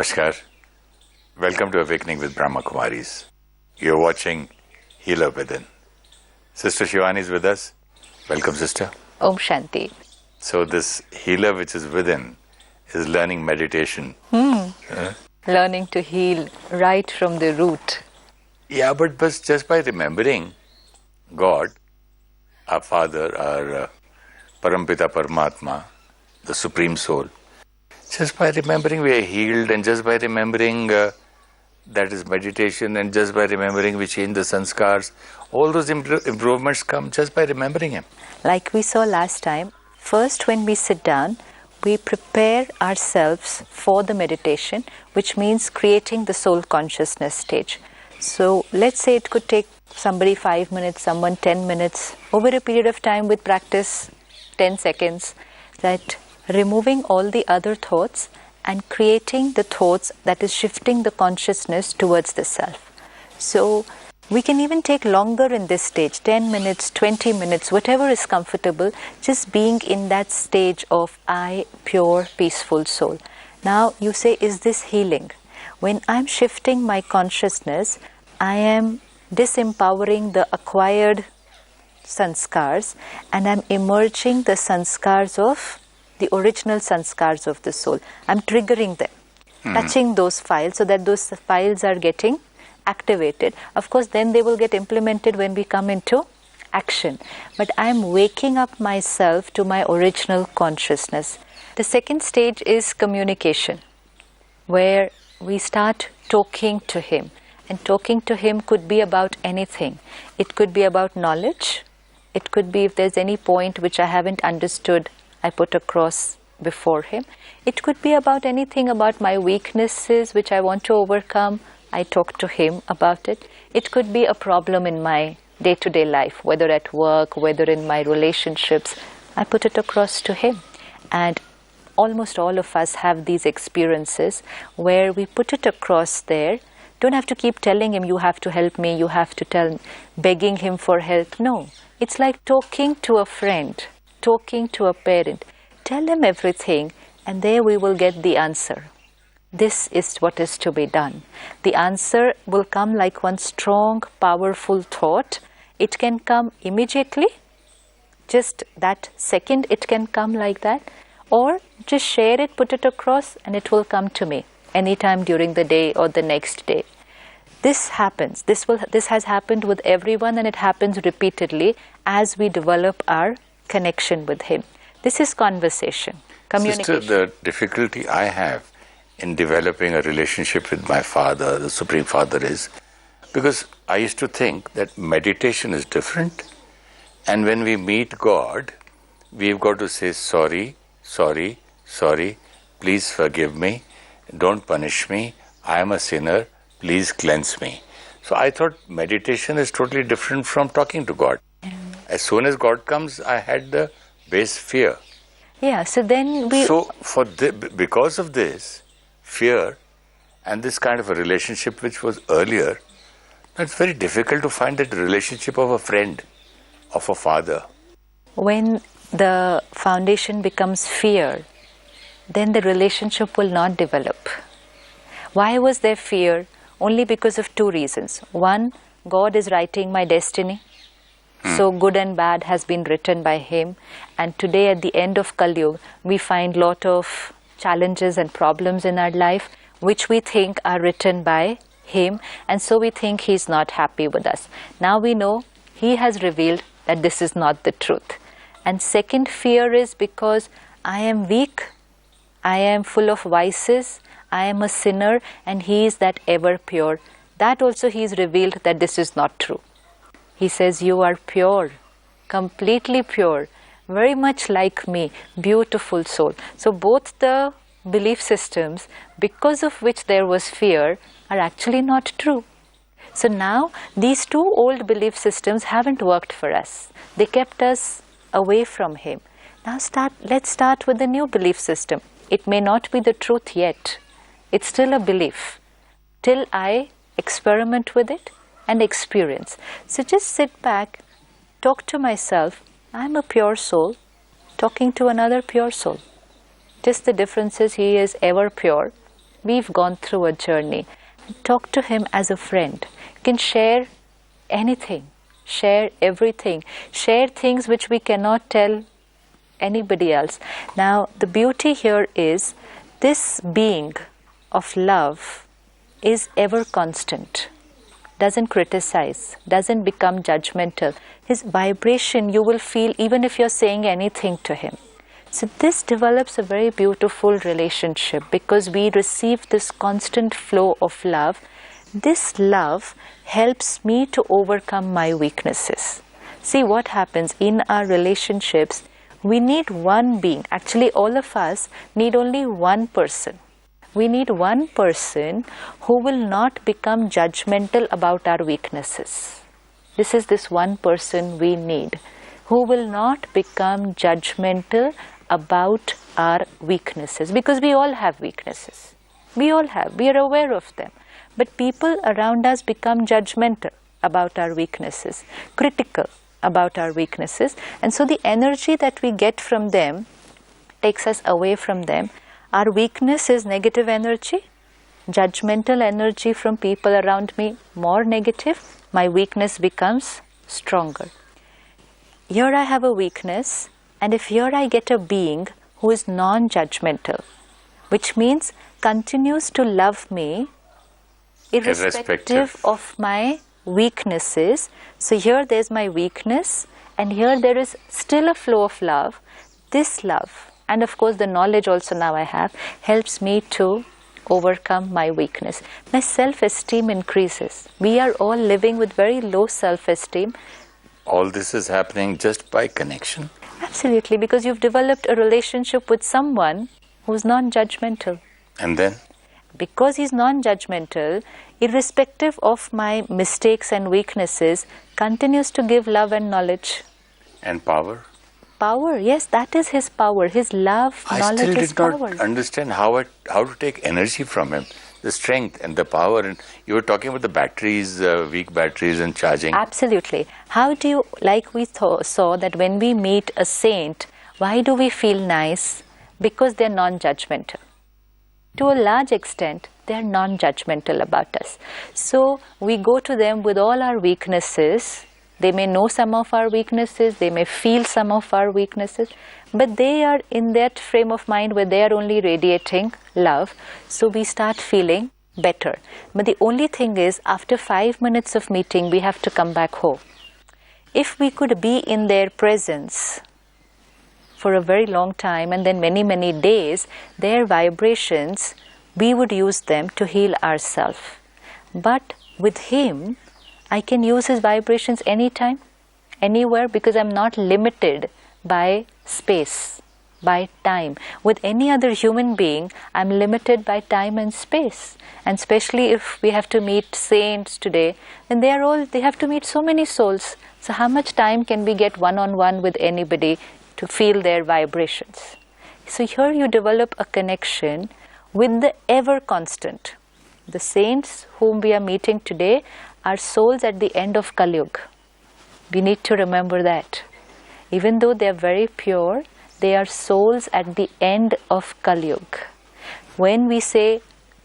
Namaskar. Welcome to Awakening with Brahmakumaris. You're watching Healer Within. Sister Shivani is with us. Welcome, sister. Om Shanti. So this healer which is within is learning meditation. Learning to heal right from the root. Yeah, but just by remembering God, our Father, our Parampita Paramatma, the Supreme Soul, just by remembering we are healed, and just by remembering that is meditation, and just by remembering we change the sanskars, all those improvements come just by remembering Him. Like we saw last time, first when we sit down, we prepare ourselves for the meditation, which means creating the soul consciousness stage. So let's say it could take somebody 5 minutes, someone 10 minutes, over a period of time with practice, 10 seconds, that removing all the other thoughts and creating the thoughts that is shifting the consciousness towards the self. So we can even take longer in this stage, 10 minutes, 20 minutes, whatever is comfortable, just being in that stage of I, pure, peaceful soul. Now you say, is this healing? When I'm shifting my consciousness, I am disempowering the acquired sanskars and I'm emerging the sanskars of the original sanskars of the soul. I'm triggering them, touching those files so that those files are getting activated. Of course, then they will get implemented when we come into action. But I'm waking up myself to my original consciousness. The second stage is communication, where we start talking to Him. And talking to Him could be about anything. It could be about knowledge. It could be if there's any point which I haven't understood, I put across before Him. It could be about anything about my weaknesses which I want to overcome. I talk to Him about it. It could be a problem in my day-to-day life, whether at work, whether in my relationships. I put it across to Him. And almost all of us have these experiences where we put it across there. Don't have to keep telling Him, you have to help me, you have to begging Him for help. No, it's like talking to a friend, talking to a parent. Tell Him everything and there we will get the answer. This is what is to be done. The answer will come like one strong, powerful thought. It can come immediately, just that second it can come like that, or just share it, put it across, and it will come to me anytime during the day or the next day. This happens. This has happened with everyone, and it happens repeatedly as we develop our connection with Him. This is conversation, communication. Sister, the difficulty I have in developing a relationship with my Father, the Supreme Father, is because I used to think that meditation is different, and when we meet God, we've got to say sorry, sorry, sorry, please forgive me, don't punish me, I am a sinner, please cleanse me. So I thought meditation is totally different from talking to God. As soon as God comes, I had the base fear. Yeah, so then we... So because of this fear and this kind of a relationship which was earlier, it's very difficult to find that relationship of a friend, of a father. When the foundation becomes fear, then the relationship will not develop. Why was there fear? Only because of two reasons. One, God is writing my destiny. So good and bad has been written by Him. And today at the end of Kali Yuga, we find lot of challenges and problems in our life which we think are written by Him. And so we think He's not happy with us. Now we know He has revealed that this is not the truth. And second fear is because I am weak, I am full of vices, I am a sinner, and He is that ever pure. That also He is revealed that this is not true. He says, you are pure, completely pure, very much like me, beautiful soul. So both the belief systems, because of which there was fear, are actually not true. So now these two old belief systems haven't worked for us. They kept us away from Him. Now let's start with the new belief system. It may not be the truth yet. It's still a belief. Till I experiment with it and experience. So just sit back, talk to myself. I'm a pure soul talking to another pure soul. Just the difference is he is ever pure We've gone through a journey. Talk to him as a friend. You can share anything, share everything, share things which we cannot tell anybody else. Now, the beauty here is this being of love is ever constant, doesn't criticize, doesn't become judgmental. His vibration you will feel even if you're saying anything to him. So this develops a very beautiful relationship because we receive this constant flow of love. This love helps me to overcome my weaknesses. See what happens in our relationships. We need one being. Actually, all of us need only one person. We need one person who will not become judgmental about our weaknesses. This is this one person we need, who will not become judgmental about our weaknesses, because we all have weaknesses. We all have. We are aware of them. But people around us become judgmental about our weaknesses, critical about our weaknesses, and so the energy that we get from them takes us away from them. Our weakness is negative energy, judgmental energy from people around me, more negative. My weakness becomes stronger. Here I have a weakness, and if here I get a being who is non-judgmental, which means continues to love me irrespective of my weaknesses. So here there's my weakness, and here there is still a flow of love. This love, and of course the knowledge also now I have, helps me to overcome my weakness. My self-esteem increases. We are all living with very low self-esteem. All this is happening just by connection? Absolutely, because you've developed a relationship with someone who's non-judgmental. And then? Because he's non-judgmental, irrespective of my mistakes and weaknesses, continues to give love and knowledge. And power? Power, yes, that is his power. His love, knowledge is power. I still did not understand how to take energy from him. The strength and the power. And you were talking about the batteries, weak batteries and charging. Absolutely. How do you, like we saw that when we meet a saint, why do we feel nice? Because they're non-judgmental. To a large extent, they are non-judgmental about us. So we go to them with all our weaknesses. They may know some of our weaknesses, they may feel some of our weaknesses, but they are in that frame of mind where they are only radiating love. So we start feeling better. But the only thing is, after 5 minutes of meeting, we have to come back home. If we could be in their presence for a very long time and then many, many days, their vibrations, we would use them to heal ourselves. But with him, I can use his vibrations anytime, anywhere, because I'm not limited by space, by time. With any other human being, I'm limited by time and space. And especially if we have to meet saints today, then they have to meet so many souls. So how much time can we get one-on-one with anybody to feel their vibrations? So here you develop a connection with the ever-constant. The saints whom we are meeting today are souls at the end of Kali Yuga. We need to remember that. Even though they are very pure, they are souls at the end of Kali Yuga. When we say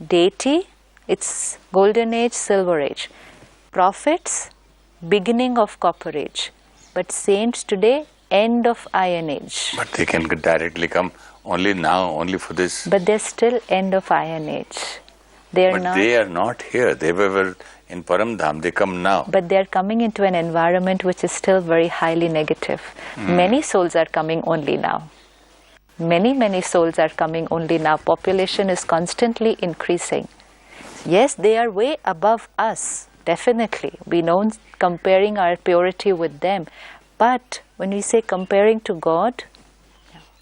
deity, it's golden age, silver age. Prophets, beginning of copper age. But saints today, end of iron age. But they can directly come only now, only for this. But they're still end of iron age. They are not here. They were in Paramdham. They come now. But they are coming into an environment which is still very highly negative. Many souls are coming only now. Many souls are coming only now. Population is constantly increasing. Yes, they are way above us. Definitely. We know comparing our purity with them. But when we say comparing to God,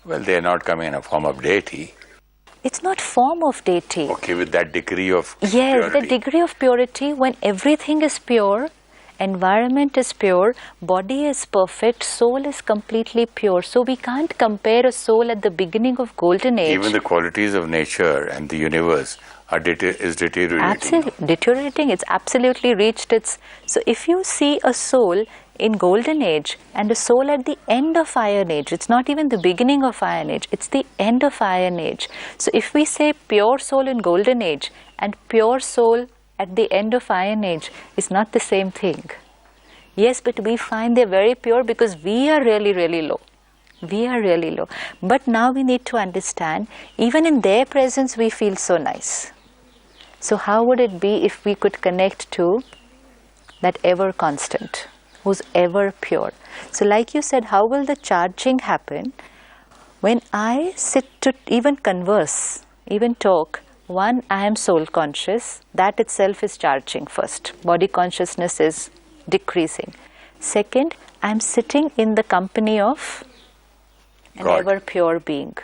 well, they are not coming in a form of deity. It's not form of deity. Okay, with that degree of yes, purity. The degree of purity, when everything is pure, environment is pure, body is perfect, soul is completely pure. So we can't compare a soul at the beginning of golden age. Even the qualities of nature and the universe is deteriorating. Absolutely deteriorating. It's absolutely reached its. So if you see a soul in golden age and a soul at the end of iron age, it's not even the beginning of iron age, it's the end of iron age. So if we say pure soul in golden age and pure soul at the end of iron age, is not the same thing. Yes, but we find they're very pure because we are really, really low. We are really low. But now we need to understand, even in their presence we feel so nice. So how would it be if we could connect to that ever constant, who's ever pure? So like you said, how will the charging happen? When I sit to even converse, even talk, one, I am soul conscious, that itself is charging first. Body consciousness is decreasing. Second, I am sitting in the company of an God. ever pure being.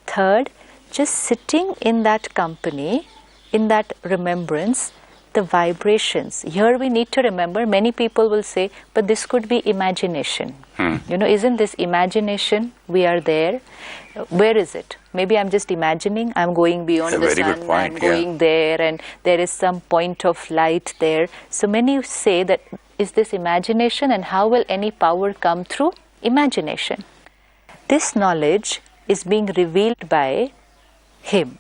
Third, just sitting in that company, in that remembrance, the vibrations. Here we need to remember, many people will say, but this could be imagination. You know, isn't this imagination? We are there. Where is it? Maybe I'm just imagining, I'm going beyond the very sun, good point, I'm going there, and there is some point of light there. So many say that, is this imagination, and how will any power come through imagination? This knowledge is being revealed by Him.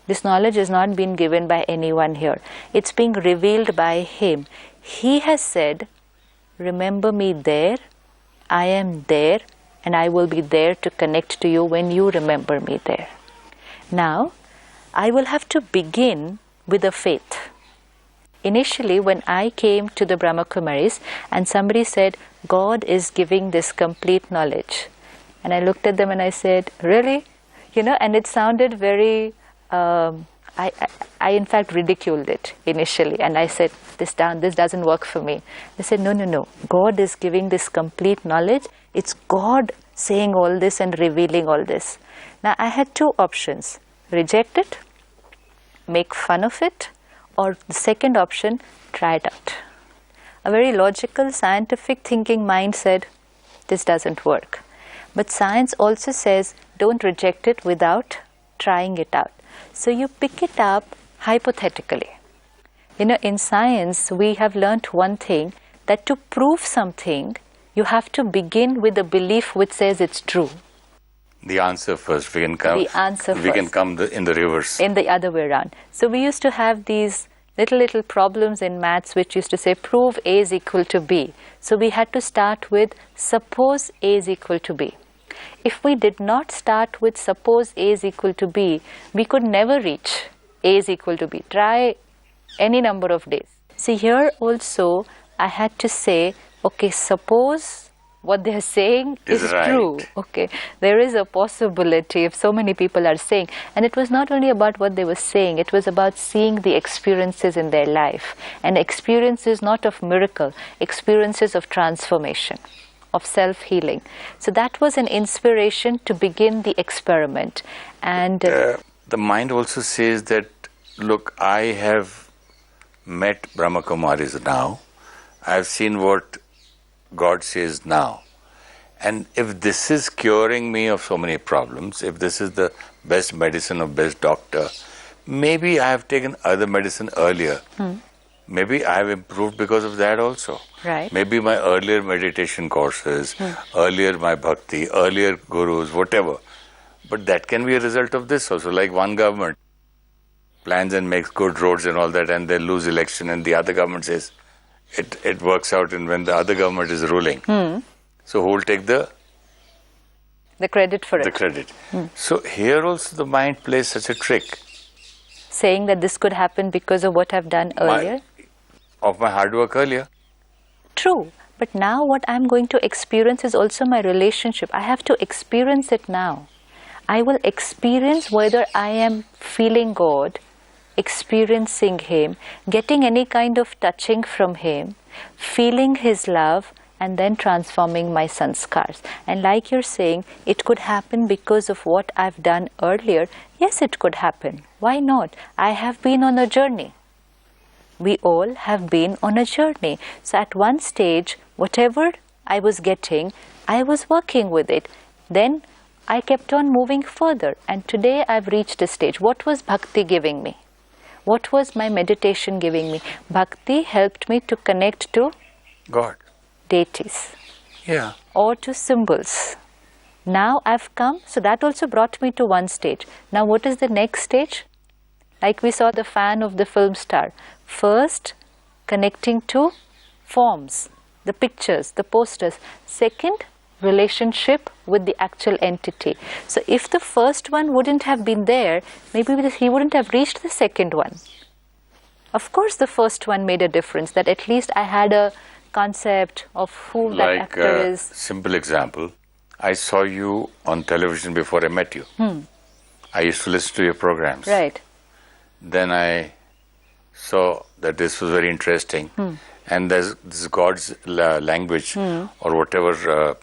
This knowledge has not been given by anyone here. It's being revealed by Him. He has said, remember me there, I am there, and I will be there to connect to you when you remember me there. Now, I will have to begin with a faith. Initially, when I came to the Brahmakumaris and somebody said, God is giving this complete knowledge. And I looked at them and I said, really? You know, and it sounded very, I in fact ridiculed it initially. And I said, this doesn't work for me. They said, no. God is giving this complete knowledge. It's God saying all this and revealing all this. Now, I had two options. Reject it, make fun of it, or the second option, try it out. A very logical, scientific thinking mind said, this doesn't work. But science also says, don't reject it without trying it out. So you pick it up hypothetically. You know, in science, we have learnt one thing, that to prove something, you have to begin with a belief which says it's true. The answer first. We can come. The answer We can first. come in the reverse. In the other way around. So we used to have these little problems in maths which used to say, prove A is equal to B. So we had to start with, suppose A is equal to B. If we did not start with suppose A is equal to B, we could never reach A is equal to B. Try any number of days. See, here also I had to say, okay, suppose what they are saying is right. true. Okay, there is a possibility if so many people are saying. And it was not only about what they were saying, it was about seeing the experiences in their life. And experiences not of miracle, experiences of transformation, of self-healing. So that was an inspiration to begin the experiment. And the mind also says that, look, I have met Brahmakumaris now. I have seen what God says now. And if this is curing me of so many problems, if this is the best medicine or best doctor, maybe I have taken other medicine earlier. Maybe I have improved because of that also. Right. Maybe my earlier meditation courses, earlier my bhakti, earlier gurus, whatever. But that can be a result of this also. Like one government plans and makes good roads and all that, and they lose election, and the other government says it works out, and when the other government is ruling. So who will take the credit for it. the credit? So here also the mind plays such a trick. Saying that this could happen because of what I've done earlier. Of my hard work earlier. True. But now what I'm going to experience is also my relationship. I have to experience it now. I will experience whether I am feeling God, experiencing Him, getting any kind of touching from Him, feeling His love, and then transforming my sanskars. And like you're saying, it could happen because of what I've done earlier. Yes, it could happen. Why not? I have been on a journey. We all have been on a journey. So at one stage, whatever I was getting, I was working with it. Then I kept on moving further. And today I've reached a stage. What was bhakti giving me? What was my meditation giving me? Bhakti helped me to connect to God. deities. Yeah. Or to symbols. Now I've come, so that also brought me to one stage. Now what is the next stage? Like we saw the fan of the film star. First, connecting to forms, the pictures, the posters. Second, relationship with the actual entity. So if the first one wouldn't have been there, maybe he wouldn't have reached the second one. Of course the first one made a difference, that at least I had a concept of who that actor is. Simple example, I saw you on television before I met you. I used to listen to your programs. Right. Then I saw that this was very interesting. And there's this God's language, or whatever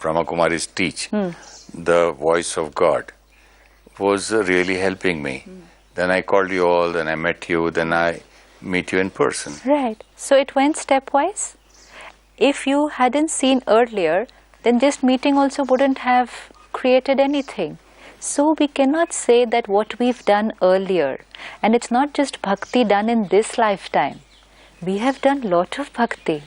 Brahmakumaris teach, the voice of God, was really helping me. Then I called you all, then I met you, then I meet you in person. Right. So it went stepwise. If you hadn't seen earlier, then just meeting also wouldn't have created anything. So we cannot say that what we've done earlier, and it's not just bhakti done in this lifetime. We have done lot of bhakti.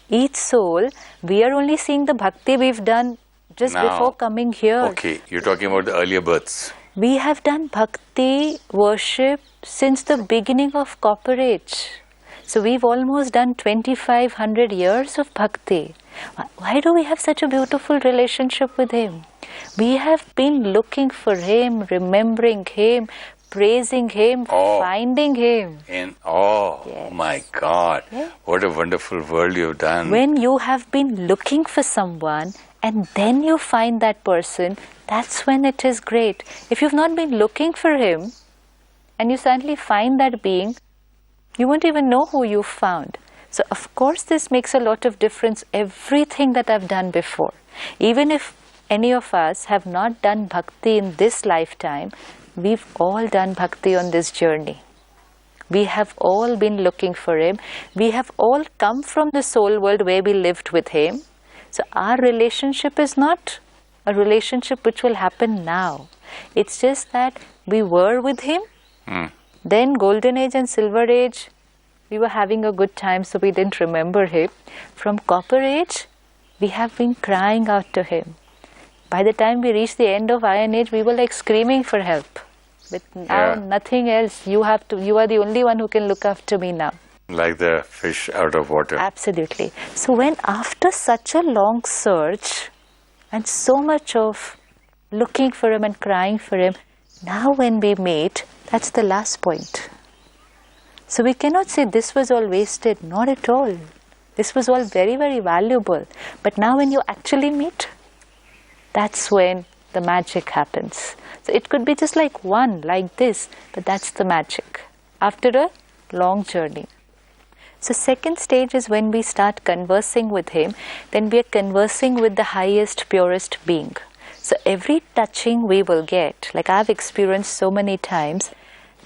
Each soul, we are only seeing the bhakti we've done just before coming here. Okay, you're talking about the earlier births. We have done bhakti worship since the beginning of Copper Age. So we've almost done 2500 years of bhakti. Why do we have such a beautiful relationship with Him? We have been looking for Him, remembering Him, praising Him, finding Him. Yes. My God, what a wonderful world you've done. When you have been looking for someone and then you find that person, that's when it is great. If you've not been looking for him and you suddenly find that being, you won't even know who you found. So of course this makes a lot of difference, everything that I've done before. Even if any of us have not done bhakti in this lifetime, we've all done bhakti on this journey. We have all been looking for Him. We have all come from the soul world where we lived with Him. So our relationship is not a relationship which will happen now. It's just that we were with Him. Then Golden Age and Silver Age, we were having a good time, so we didn't remember Him. From Copper Age, we have been crying out to Him. By the time we reached the end of Iron Age, we were like screaming for help. But now nothing else. You are the only one who can look after me now. Like the fish out of water. Absolutely. So when after such a long search and so much of looking for Him and crying for Him, now when we meet, that's the last point. So we cannot say this was all wasted. Not at all. This was all very, very valuable. But now when you actually meet, that's when the magic happens. So it could be just like one, like this, but that's the magic after a long journey. So second stage is when we start conversing with Him, then we are conversing with the highest, purest being. So every touching we will get, like I've experienced so many times,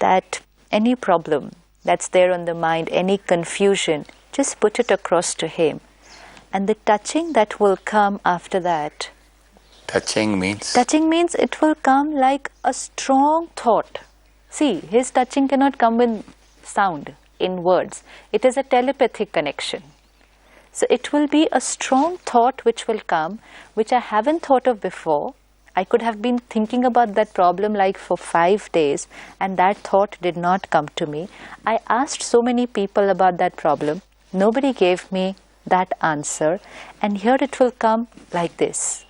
that any problem that's there on the mind, any confusion, just put it across to Him. And the touching that will come after that. Touching means? Touching means it will come like a strong thought. See, His touching cannot come in sound, in words. It is a telepathic connection. So it will be a strong thought which will come, which I haven't thought of before. I could have been thinking about that problem like for 5 days, and that thought did not come to me. I asked so many people about that problem. Nobody gave me that answer, and here it will come like this.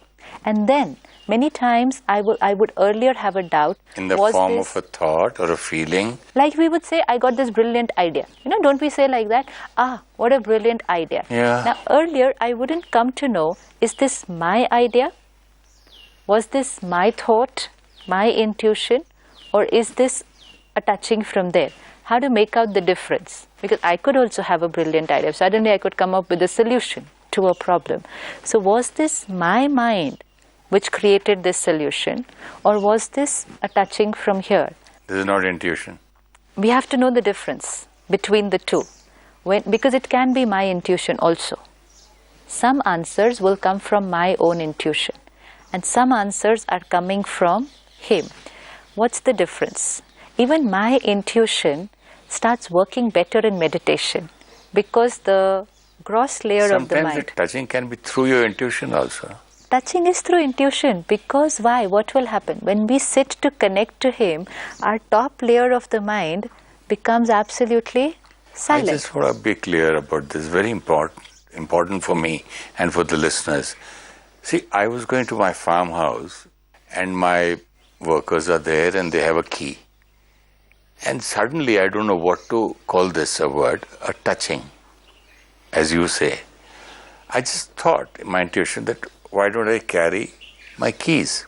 And then many times I would earlier have a doubt. In the form of a thought or a feeling? Like we would say, I got this brilliant idea. Don't we say like that? What a brilliant idea. Yeah. Now earlier I wouldn't come to know, is this my idea? Was this my thought, my intuition? Or is this a touching from there? How to make out the difference? Because I could also have a brilliant idea. Suddenly I could come up with a solution to a problem. So was this my mind which created this solution, or was this a touching from here? This is not intuition. We have to know the difference between the two, because it can be my intuition also. Some answers will come from my own intuition, and some answers are coming from Him. What's the difference? Even my intuition starts working better in meditation, because the gross layer of the Sometimes mind. the touching can be through your intuition also. Touching is through intuition, because why? What will happen? When we sit to connect to Him, our top layer of the mind becomes absolutely silent. I just want to be clear about this. Very important for me and for the listeners. See, I was going to my farmhouse and my workers are there and they have a key. And suddenly, I don't know what to call this a word, a touching, as you say. I just thought in my intuition that why don't I carry my keys,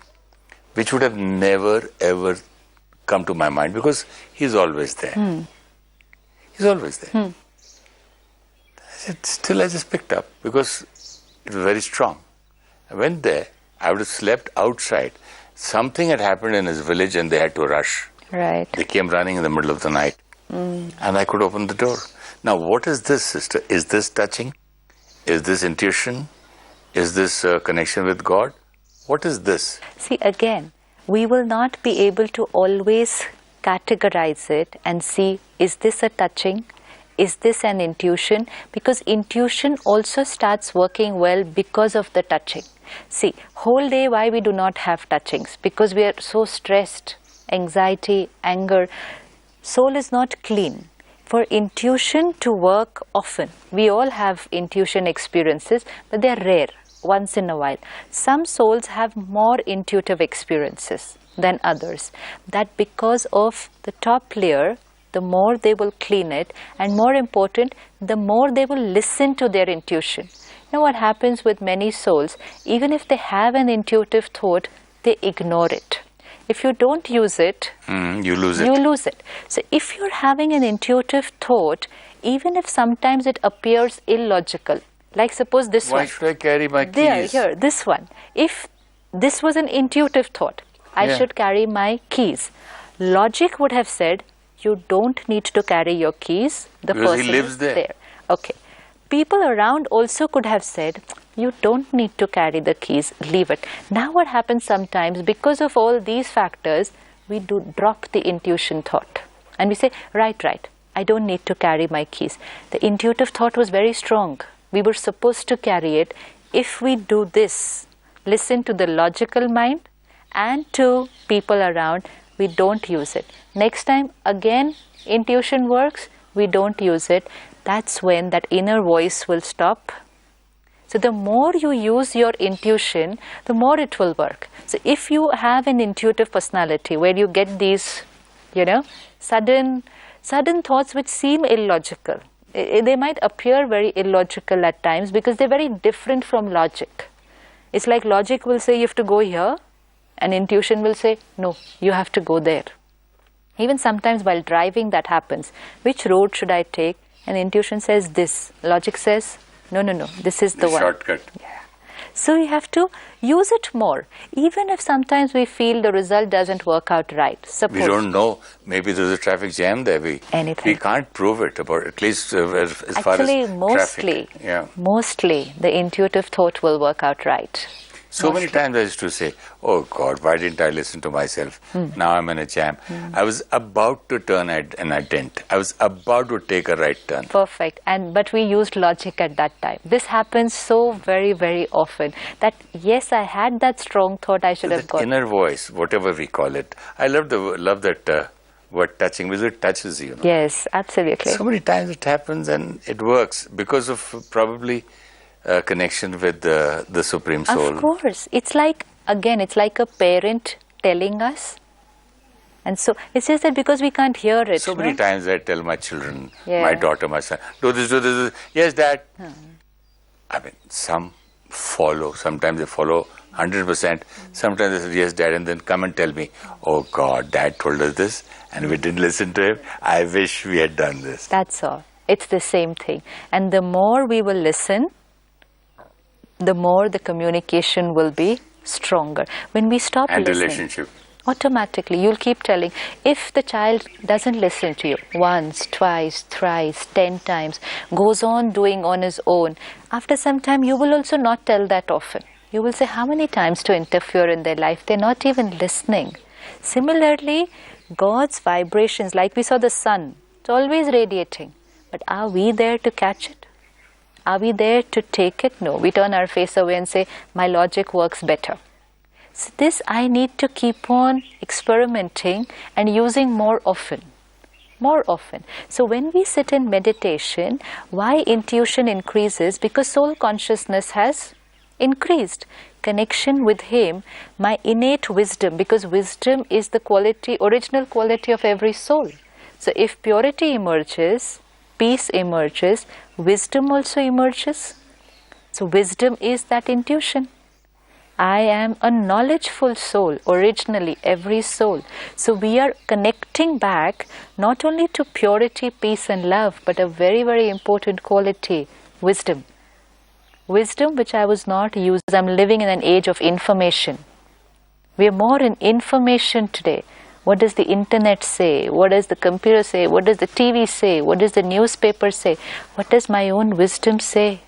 which would have never ever come to my mind because He's always there. He's always there. I said, still I just picked up because it was very strong. I went there, I would have slept outside. Something had happened in his village and they had to rush. Right. They came running in the middle of the night and I could open the door. Now, what is this, sister? Is this touching? Is this intuition? Is this connection with God? What is this? See, again, we will not be able to always categorize it and see, is this a touching? Is this an intuition? Because intuition also starts working well because of the touching. See, whole day why we do not have touchings? Because we are so stressed, anxiety, anger. Soul is not clean. For intuition to work often, we all have intuition experiences, but they are rare, once in a while. Some souls have more intuitive experiences than others. That because of the top layer, the more they will clean it, and more important, the more they will listen to their intuition. You know what happens with many souls? Even if they have an intuitive thought, they ignore it. If you don't use it, you lose it. You lose it. So if you're having an intuitive thought, even if sometimes it appears illogical, like suppose this one. Why should I carry my keys? There, here, this one. If this was an intuitive thought, I should carry my keys. Logic would have said, you don't need to carry your keys. The because person he lives is there. Okay. People around also could have said, you don't need to carry the keys, leave it. Now what happens sometimes, because of all these factors, we do drop the intuition thought. And we say, right, I don't need to carry my keys. The intuitive thought was very strong. We were supposed to carry it. If we do this, listen to the logical mind and to people around, we don't use it. Next time, again, intuition works, we don't use it. That's when that inner voice will stop. So the more you use your intuition, the more it will work. So if you have an intuitive personality where you get these, sudden thoughts which seem illogical, they might appear very illogical at times because they're very different from logic. It's like logic will say you have to go here, and intuition will say, no, you have to go there. Even sometimes while driving that happens. Which road should I take? And intuition says this. Logic says, no, this is the one. Shortcut. Yeah. So you have to use it more. Even if sometimes we feel the result doesn't work out right. Suppose we don't know. Maybe there's a traffic jam there. We can't prove it, about at least as far as mostly, traffic. Yeah. Mostly the intuitive thought will work out right. So many times I used to say, oh God, why didn't I listen to myself? Now I'm in a jam. I was about to turn and I didn't. I was about to take a right turn. Perfect. But we used logic at that time. This happens so very, very often that yes, I had that strong thought I should have got. Inner voice, whatever we call it. I love that word touching because it touches you. Yes, absolutely. So many times it happens and it works because of probably connection with the Supreme Soul. Of course. It's like a parent telling us. And so it's just that because we can't hear it. So many times I tell my children, my daughter, my son, do this. Yes, Dad. I mean, some follow. Sometimes they follow 100%. Sometimes they say, yes, Dad, and then come and tell me, oh God, Dad told us this and we didn't listen to him. I wish we had done this. That's all. It's the same thing. And the more we will listen, the more the communication will be stronger. When we stop listening, relationship. Automatically, you'll keep telling. If the child doesn't listen to you once, twice, thrice, 10 times, goes on doing on his own, after some time you will also not tell that often. You will say how many times to interfere in their life. They're not even listening. Similarly, God's vibrations, like we saw the sun, It's always radiating. But are we there to catch it? Are we there to take it? No, we turn our face away and say, my logic works better. So this I need to keep on experimenting and using more often. More often. So when we sit in meditation, why intuition increases? Because soul consciousness has increased. Connection with Him, my innate wisdom, because wisdom is the quality, original quality of every soul. So if purity emerges, peace emerges, wisdom also emerges. So wisdom is that intuition. I am a knowledgeful soul, originally, every soul. So we are connecting back not only to purity, peace and love, but a very, very important quality, wisdom. Wisdom which I was not using. I'm living in an age of information. We are more in information today. What does the internet say? What does the computer say? What does the TV say? What does the newspaper say? What does my own wisdom say?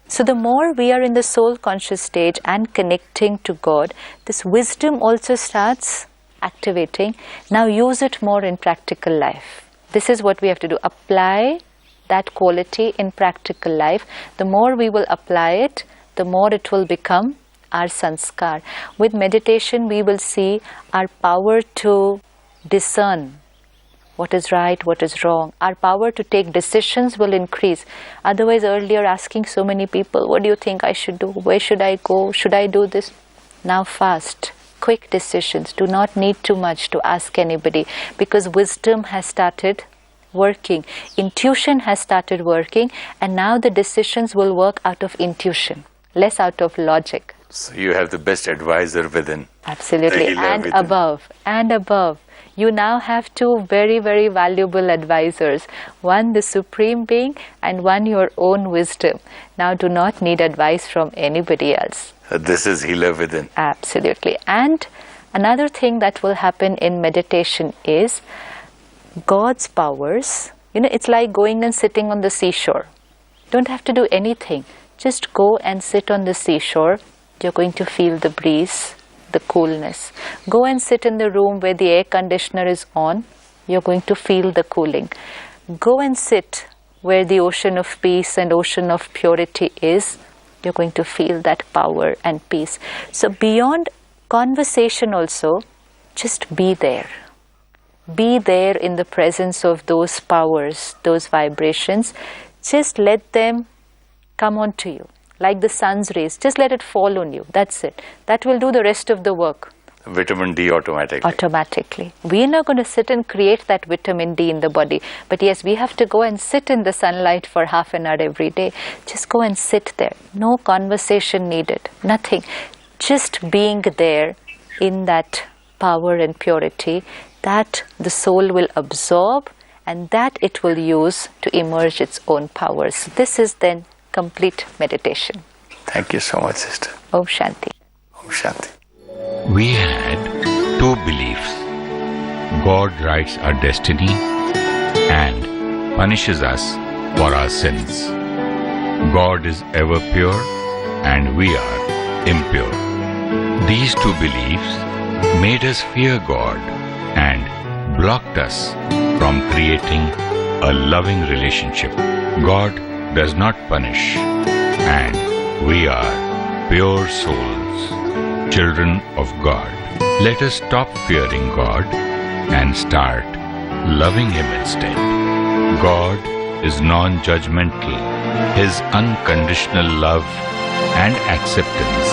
So the more we are in the soul conscious stage and connecting to God, this wisdom also starts activating. Now use it more in practical life. This is what we have to do. Apply that quality in practical life. The more we will apply it, the more it will become our sanskar. With meditation, we will see our power to discern what is right, what is wrong. Our power to take decisions will increase. Otherwise, earlier asking so many people, what do you think I should do? Where should I go? Should I do this? Now fast, quick decisions. Do not need too much to ask anybody, because wisdom has started working. Intuition has started working, and now the decisions will work out of intuition, less out of logic. So you have the best advisor within. Absolutely. And within. above. You now have two very, very valuable advisors. One, the Supreme Being, and one, your own wisdom. Now do not need advice from anybody else. This is healer within. Absolutely. And another thing that will happen in meditation is God's powers. It's like going and sitting on the seashore. Don't have to do anything. Just go and sit on the seashore. You're going to feel the breeze, the coolness. Go and sit in the room where the air conditioner is on. You're going to feel the cooling. Go and sit where the ocean of peace and ocean of purity is. You're going to feel that power and peace. So beyond conversation also, just be there. Be there in the presence of those powers, those vibrations. Just let them come onto you. Like the sun's rays, just let it fall on you. That's it. That will do the rest of the work. Vitamin D automatically. Automatically. We're not going to sit and create that vitamin D in the body. But yes, we have to go and sit in the sunlight for half an hour every day. Just go and sit there. No conversation needed. Nothing. Just being there in that power and purity that the soul will absorb and that it will use to emerge its own powers. This is then complete meditation. Thank you so much, sister. Om Shanti. Om Shanti. We had two beliefs. God writes our destiny and punishes us for our sins. God is ever pure and we are impure. These two beliefs made us fear God and blocked us from creating a loving relationship. God does not punish, and we are pure souls, children of God. Let us stop fearing God and start loving Him instead. God is non-judgmental. His unconditional love and acceptance,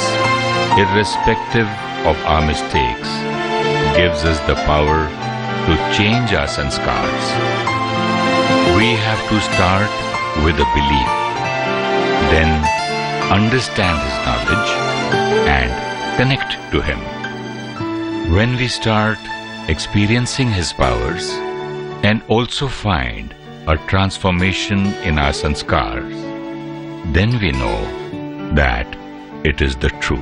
irrespective of our mistakes, gives us the power to change our sanskars. We have to start with a belief, then understand His knowledge and connect to Him. When we start experiencing His powers and also find a transformation in our sanskars, then we know that it is the truth.